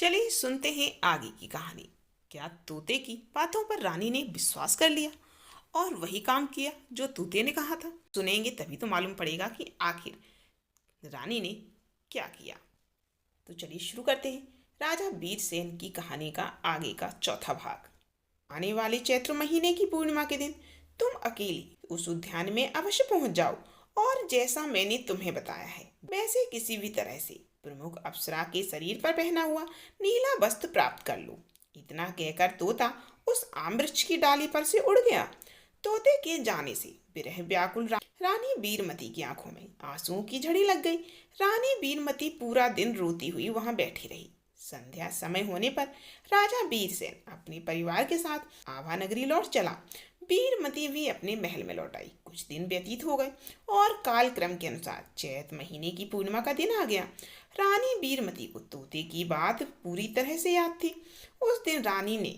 चलिए सुनते हैं आगे की कहानी। क्या तोते की बातों पर रानी ने विश्वास कर लिया और वही काम किया जो तोते ने कहा था? सुनेंगे तभी तो मालूम पड़ेगा कि आखिर रानी ने क्या किया। तो चलिए शुरू करते हैं राजा वीरसेन की कहानी का आगे का चौथा भाग। आने वाले चैत्र महीने की पूर्णिमा के दिन तुम अकेली उस उद्यान में अवश्य पहुंच जाओ और जैसा मैंने तुम्हें बताया है वैसे किसी भी तरह से प्रमुख अप्सरा के शरीर पर पहना हुआ नीला वस्त्र प्राप्त कर लो। इतना कहकर तोता उस आम वृक्ष की डाली पर से उड़ गया। तोते के जाने से विरह व्याकुल रानी बीरमती की आंखों में आंसुओं की झड़ी लग गई। रानी बीरमती पूरा दिन रोती हुई वहां बैठी रही। संध्या समय होने पर राजा वीरसेन अपने परिवार के साथ आभा नगरी लौट चला। बीरमती भी अपने महल में लौट आई। कुछ दिन व्यतीत हो गए और कालक्रम के अनुसार चैत महीने की पूर्णिमा का दिन आ गया। रानी बीरमती को तोते की बात पूरी तरह से याद थी। उस दिन रानी ने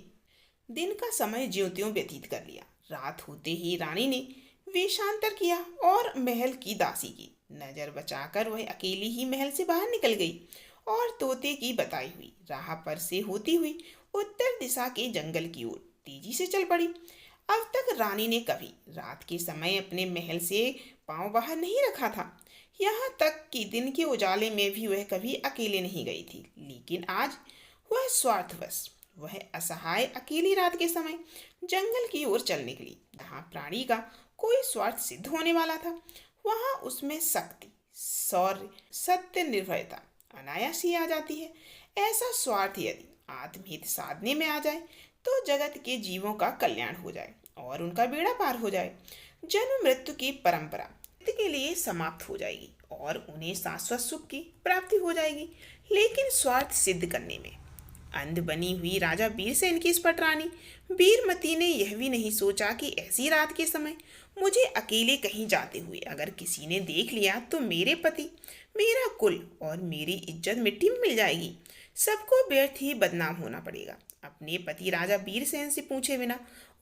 दिन का समय ज्योतियों व्यतीत कर लिया। रात होते ही रानी ने वेशांतर किया और महल की दासी की नजर बचाकर वह अकेली ही महल से बाहर निकल गई और तोते की बताई हुई राह पर से होती हुई उत्तर दिशा के जंगल की ओर तेजी से चल पड़ी। अब तक रानी ने कभी रात के समय अपने महल से पांव बाहर नहीं रखा था। यहाँ तक कि दिन के उजाले में भी वह कभी अकेले नहीं गई थी। लेकिन आज वह स्वार्थवश वह असहाय अकेली रात के समय जंगल की ओर चल निकली। जहाँ प्राणी का कोई स्वार्थ सिद्ध होने वाला था वहाँ उसमें शक्ति, शौर्य, सत्य, निर्भयता अनायास ही आ जाती है। ऐसा स्वार्थ यदि आत्महित साधने में आ जाए तो जगत के जीवों का कल्याण हो जाए और उनका बेड़ा पार हो जाए। जन्म मृत्यु की परंपरा के लिए समाप्त हो जाएगी और उन्हें शाश्वत सुख की प्राप्ति हो जाएगी। लेकिन स्वार्थ सिद्ध करने में अंध बनी हुई राजा वीरसेन की स्फट रानी बीरमती ने यह भी नहीं सोचा कि ऐसी रात के समय मुझे अकेले कहीं जाते हुए अगर किसी ने देख लिया तो मेरे पति, मेरा कुल और मेरी इज्जत मिट्टी में मिल जाएगी। सबको व्यर्थ ही बदनाम होना पड़ेगा। अपने पति राजा वीरसेन से पूछे बिना,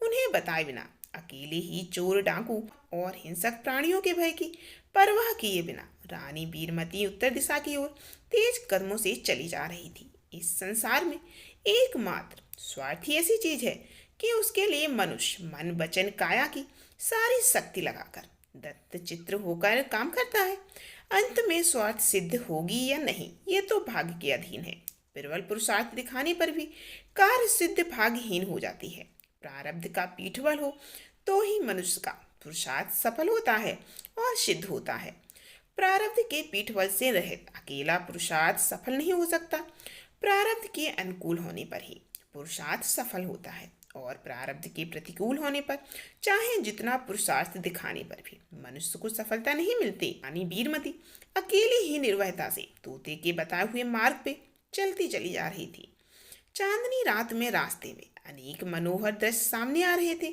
उन्हें बताए बिना, अकेले ही चोर, डाकू और हिंसक प्राणियों के भय की परवाह किए बिना रानी बीरमती उत्तर दिशा की ओर तेज कदमों से चली जा रही थी। इस संसार में एकमात्र स्वार्थ ही ऐसी चीज है कि उसके लिए मनुष्य मन वचन काया की सारी शक्ति लगाकर दत्त चित्र होकर काम करता है। अंत में स्वार्थ सिद्ध होगी या नहीं ये तो भाग्य के अधीन है। प्रबल पुरुषार्थ दिखाने पर भी कार्य सिद्ध भाग्यहीन हो जाती है। प्रारब्ध का पीठबल हो तो ही मनुष्य का पुरुषार्थ सफल होता है और सिद्ध होता है। प्रारब्ध के पीठबल से रहित अकेला पुरुषार्थ सफल नहीं हो सकता। प्रारब्ध के अनुकूल होने पर ही पुरुषार्थ सफल होता है और प्रारब्ध के प्रतिकूल होने पर चाहे जितना पुरुषार्थ दिखाने पर भी मनुष्य को सफलता नहीं मिलती। यानी बीरमती अकेली ही निर्भयता से तोते के बताए हुए मार्ग पे चलती चली जा रही थी। चांदनी रात में रास्ते में अनेक मनोहर दृश्य सामने आ रहे थे।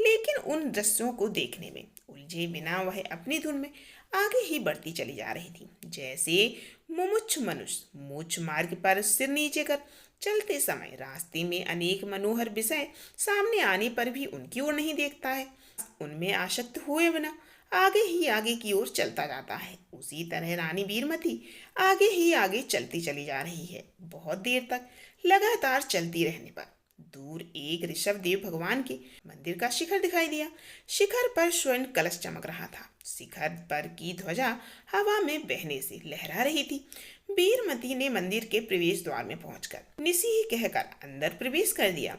लेकिन उन दृश्यों को देखने में उलझे बिना वह अपनी धुन में आगे ही बढ़ती चली जा रही थी। जैसे मुमुक्षु मनुष्य मोक्ष मार्ग पर सिर नीचे कर चलते समय रास्ते में अनेक मनोहर विषय सामने आने पर भी उनकी ओर नहीं देखता है, उनमें आसक्त हुए बिना आगे ही आगे की ओर चलता जाता है। उसी तरह रानी बीरमती आगे ही आगे चलती चली जा रही है। बहुत देर तक लगातार चलती रहने पर दूर एक ऋषभ देव भगवान के मंदिर का शिखर दिखाई दिया। शिखर पर स्वर्ण कलश चमक रहा था। शिखर पर की ध्वजा हवा में बहने से लहरा रही थी। बीरमती ने मंदिर के प्रवेश द्वार में पहुंचकर निसी ही कहकर अंदर प्रवेश कर दिया।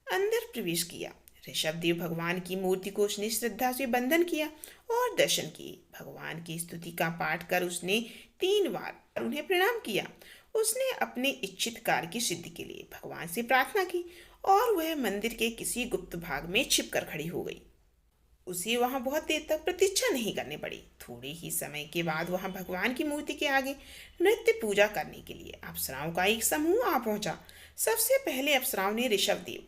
अंदर प्रवेश किया। ऋषभ देव भगवान की मूर्ति को उसने श्रद्धा से बंदन किया और दर्शन किए। भगवान की स्तुति का पाठ कर उसने 3 बार उन्हें प्रणाम किया। उसने अपने इच्छित कार्य की सिद्धि के लिए भगवान से प्रार्थना की और वह मंदिर के किसी गुप्त भाग में छिपकर खड़ी हो गई। उसे वहां बहुत देर तक प्रतीक्षा नहीं करनी पड़ी। थोड़े ही समय के बाद वहां भगवान की मूर्ति के आगे नृत्य पूजा करने के लिए अप्सराओं का एक समूह आ पहुंचा। सबसे पहले अप्सराओं ने ऋषभ देव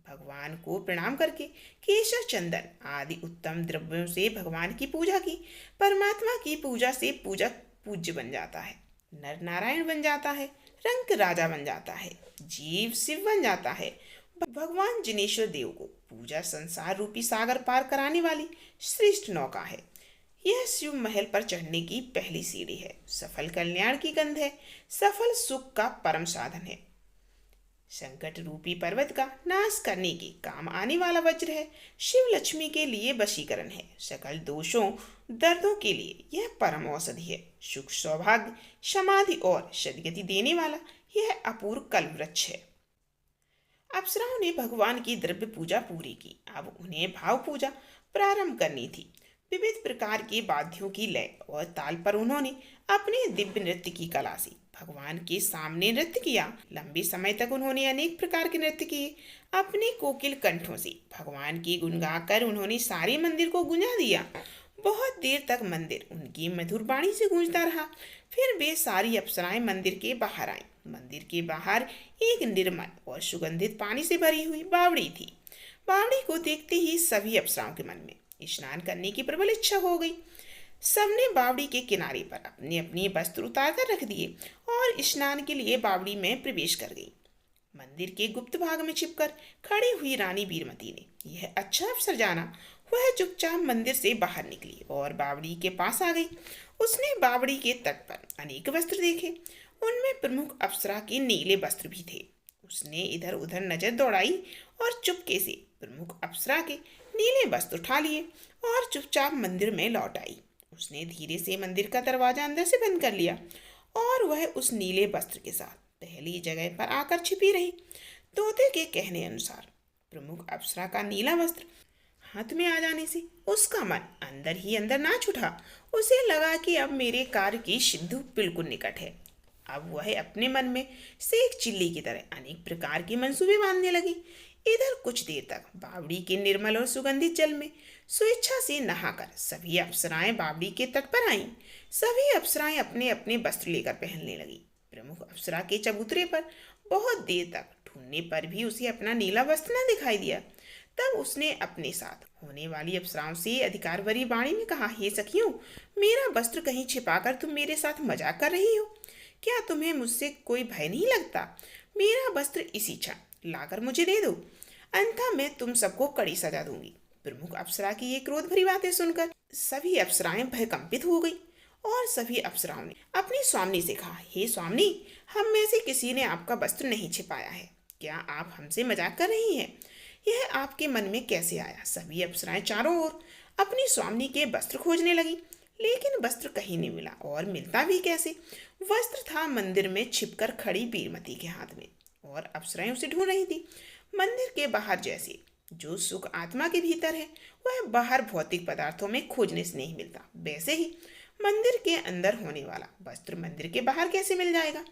भगवान को प्रणाम करके केशर, चंदन आदि उत्तम द्रव्यों से भगवान की पूजा की। परमात्मा की पूजा से पूजक पूज्य बन जाता है, नर नारायण बन जाता है, रंक राजा बन जाता है, जीव शिव बन जाता है। भगवान जिनेश्वर देव को पूजा संसार रूपी सागर पार कराने वाली श्रेष्ठ नौका है। यह शिव महल पर चढ़ने की पहली सीढ़ी है। सफल कल्याण की गंध है, सफल सुख का परम साधन है। संकट रूपी पर्वत का नाश करने के काम आने वाला वज्र है। शिव लक्ष्मी के लिए वशीकरण है। सकल दोषों दर्दों के लिए यह परम औषधि है। सुख सौभाग्य समाधि और सदगति देने वाला यह अपूर्व कल्पवृक्ष है। अप्सराओं ने भगवान की द्रव्य पूजा पूरी की। अब उन्हें भाव पूजा प्रारंभ करनी थी। विविध प्रकार के वाद्यों की लय और ताल पर उन्होंने अपने दिव्य नृत्य की कला से भगवान के सामने नृत्य किया। लंबे समय तक उन्होंने अनेक प्रकार के नृत्य किए। अपने कोकिल कंठों से भगवान की गुण गाकर उन्होंने सारे मंदिर को गुंजा दिया। बहुत देर तक मंदिर उनकी मधुर वाणी से गूंजता रहा। फिर वे सारी अप्सराएं मंदिर के बाहर आईं। मंदिर के बाहर एक निर्मल और सुगंधित पानी से भरी हुई बावड़ी थी। बावड़ी को देखते ही सभी अप्सराओं के मन में स्नान करने की प्रबल इच्छा हो गई। सबने बावड़ी के किनारे पर अपने अपने वस्त्र उतार कर रख दिए और स्नान के लिए बावड़ी में प्रवेश कर गई। मंदिर के गुप्त भाग में छिपकर खड़ी हुई रानी बीरमती ने यह अच्छा अवसर जाना। वह चुपचाप मंदिर से बाहर निकली और बावड़ी के पास आ गई। उसने बावड़ी के तट पर अनेक वस्त्र देखे। उनमें प्रमुख अप्सरा के नीले वस्त्र भी थे। उसने इधर उधर नजर दौड़ाई और चुपके से प्रमुख अप्सरा के नीले वस्त्र उठा लिए और चुपचाप मंदिर में लौट आई। उसने धीरे से मंदिर का दरवाजा अंदर से बंद कर लिया और वह उस नीले वस्त्र के साथ पहली जगह पर आकर छिपी रही। तोते के कहने अनुसार प्रमुख अप्सरा का नीला वस्त्र हाथ में आ जाने से उसका मन अंदर ही अंदर नाच उठा। उसे लगा कि अब मेरे कार्य की सिद्धि बिल्कुल निकट है। अब वह अपने मन में से एक चिल्ली की तरह अनेक प्रकार के मंसूबे बांधने लगी। इधर कुछ देर तक बावड़ी के निर्मल और सुगंधित जल में स्वेच्छा से नहाकर सभी अप्सराएं बावड़ी के तट पर आईं। सभी अप्सराएं अपने अपने वस्त्र लेकर पहनने लगी। प्रमुख अप्सरा के चबूतरे पर बहुत देर तक ढूंढने पर भी उसे अपना नीला वस्त्र न दिखाई दिया। तब उसने अपने साथ होने वाली अप्सराओं से अधिकार भरी वाणी में कहा, हे सखियों, मेरा वस्त्र कहीं छिपाकर तुम मेरे साथ मजाक कर रही हो? क्या तुम्हें मुझसे कोई भय नहीं लगता? मेरा वस्त्र इसी क्षण लाकर मुझे दे दो, अन्यथा मैं तुम सबको कड़ी सजा दूंगी। प्रमुख अप्सरा की ये क्रोध भरी बातें सुनकर सभी अप्सराएं भयकंपित हो गई और सभी अप्सराओं ने अपनी स्वामिनी से कहा, हे स्वामिनी, हम में से किसी ने आपका वस्त्र नहीं छिपाया है। क्या आप हमसे मजाक कर रही हैं? यह आपके मन में कैसे आया? सभी अप्सराएं चारों ओर अपनी स्वामिनी के वस्त्र खोजने लगी, लेकिन वस्त्र कहीं नहीं मिला और मिलता भी कैसे? वस्त्र था मंदिर में छिपकर खड़ी बीरमती के हाथ में और अप्सराएं उसे ढूंढ रही थी। मंदिर के बाहर जैसे जो सुख आत्मा के भीतर है वह बाहर भौतिक पदार्थों में खोजने से नहीं मिलता, वैसे ही मंदिर के अंदर होने वाला वस्त्र मंदिर के बाहर कैसे मिल जाएगा?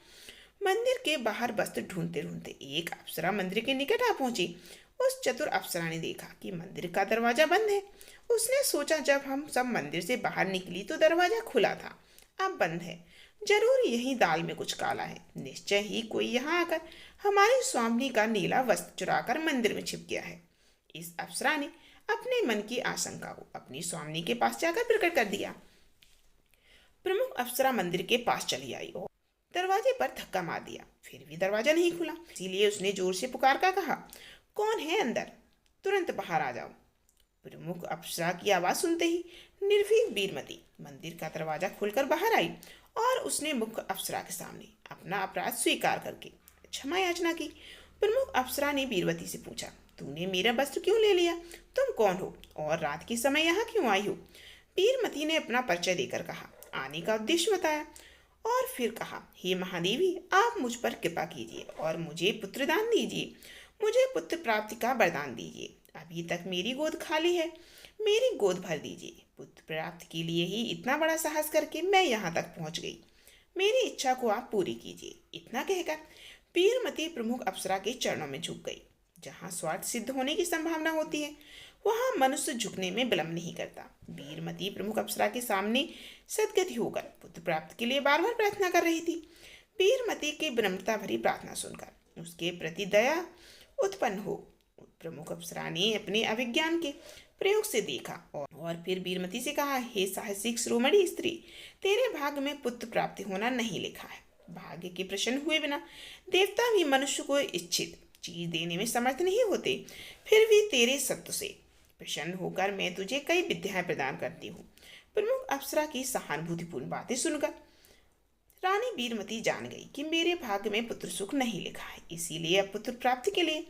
मंदिर के बाहर वस्त्र ढूंढते ढूंढते एक अप्सरा मंदिर के निकट आ पहुंची। उस चतुर अप्सरा ने देखा कि मंदिर का दरवाजा बंद है। उसने सोचा, जब हम सब मंदिर से बाहर निकली तो दरवाजा खुला था, अब बंद है। जरूर यही दाल में कुछ काला है। निश्चय ही कोई यहाँ आकर हमारी स्वामिनी का नीला वस्त्र चुराकर मंदिर में छिप गया है। इस अप्सरा ने अपने मन की आशंका को अपनी स्वामिनी के पास जाकर प्रकट कर दिया। प्रमुख अप्सरा मंदिर के पास चली आई और दरवाजे पर धक्का मार दिया, फिर भी दरवाजा नहीं खुला। इसीलिए उसने जोर से पुकार कर कहा, कौन है अंदर? तुरंत बाहर आ जाओ। प्रमुख अप्सरा की आवाज सुनते ही निर्भीक बीरमती मंदिर का दरवाजा खोलकर बाहर आई और उसने मुख्य अप्सरा के सामने अपना अपराध स्वीकार करके क्षमा याचना की। प्रमुख अप्सरा ने बीरमती से पूछा, तूने मेरा वस्त्र क्यों ले लिया? तुम कौन हो और रात के समय यहाँ क्यों आई हो? बीरमती ने अपना परिचय देकर कहा, आने का उद्देश्य बताया और फिर कहा, हे महादेवी, आप मुझ पर कृपा कीजिए और मुझे पुत्रदान दीजिए। मुझे पुत्र प्राप्ति का वरदान दीजिए। अभी तक मेरी गोद खाली है, मेरी गोद भर दीजिए। पुत्र प्राप्ति के लिए ही इतना बड़ा साहस करके मैं यहाँ तक पहुँच गई। मेरी इच्छा को आप पूरी कीजिए। इतना कहकर बीरमती प्रमुख अप्सरा के चरणों में झुक गई। जहाँ स्वार्थ सिद्ध होने की संभावना होती है वहाँ मनुष्य झुकने में विलंब नहीं करता। बीरमती प्रमुख अप्सरा के सामने सदगति होकर पुत्र प्राप्ति के लिए बार बार प्रार्थना कर रही थी। बीरमती की विनम्रता भरी प्रार्थना सुनकर उसके प्रति दया उत्पन्न हो प्रमुख अप्सरा ने अपने अभिज्ञान के प्रयोग से देखा और फिर बीरमती से कहा, हे साहसिक श्रोमणी स्त्री, तेरे भाग्य में पुत्र प्राप्ति होना नहीं लिखा है। भाग्य के प्रसन्न हुए बिना देवता भी मनुष्य को इच्छित चीज देने में समर्थ नहीं होते। फिर भी तेरे सत्व से प्रसन्न होकर मैं तुझे कई विद्याएं प्रदान करती हूँ। प्रमुख अप्सरा की सहानुभूतिपूर्ण बातें सुनकर रानी बीरमती जान गई कि मेरे भाग्य में पुत्र सुख नहीं लिखा है, इसीलिए अब पुत्र प्राप्ति के लिए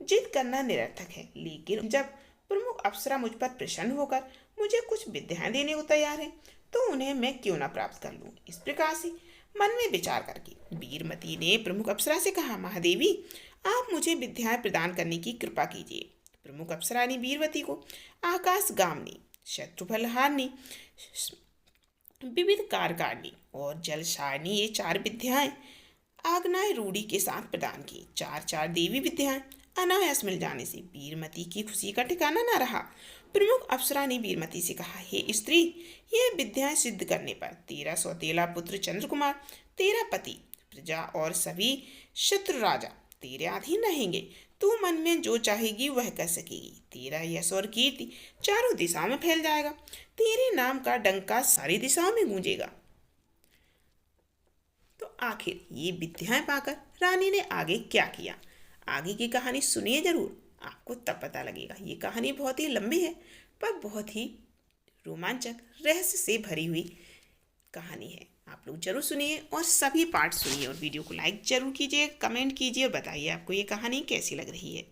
जिद करना निरर्थक है। लेकिन जब प्रमुख अप्सरा मुझ पर प्रसन्न होकर मुझे कुछ विद्याएं देने को तैयार है, तो उन्हें मैं क्यों ना प्राप्त कर लूं। इस प्रकार से मन में विचार करके बीरमती ने प्रमुख अप्सरा से कहा, महादेवी, आप मुझे विद्याएं प्रदान करने की कृपा कीजिए। प्रमुख अप्सरा ने बीरमती को आकाश गामनी, शत्रुफलहारनी, विविध कारकारिणी और जलशारिणी, ये 4 विद्याएं आग्नेय रूढ़ी के साथ प्रदान की। 4 देवी विद्याएं अनायास मिल जाने से बीरमती की खुशी का ठिकाना न रहा। प्रमुख अप्सरा ने बीरमती से कहा, हे स्त्री, ये विद्याएं सिद्ध करने पर तेरा सौतेला पुत्र चंद्रकुमार, तेरा पति प्रजा और सभी शत्रु राजा तेरे अधीन रहेंगे। तू मन में जो चाहेगी वह कर सकेगी। तेरा यश और कीर्ति चारों दिशाओं में फैल जाएगा। तेरे नाम का डंका सारी दिशाओं में गूंजेगा। तो आखिर ये विद्याएं पाकर रानी ने आगे क्या किया, आगे की कहानी सुनिए जरूर, आपको तब पता लगेगा। ये कहानी बहुत ही लंबी है, पर बहुत ही रोमांचक, रहस्य से भरी हुई कहानी है। आप लोग जरूर सुनिए और सभी पार्ट सुनिए और वीडियो को लाइक जरूर कीजिए, कमेंट कीजिए और बताइए आपको ये कहानी कैसी लग रही है।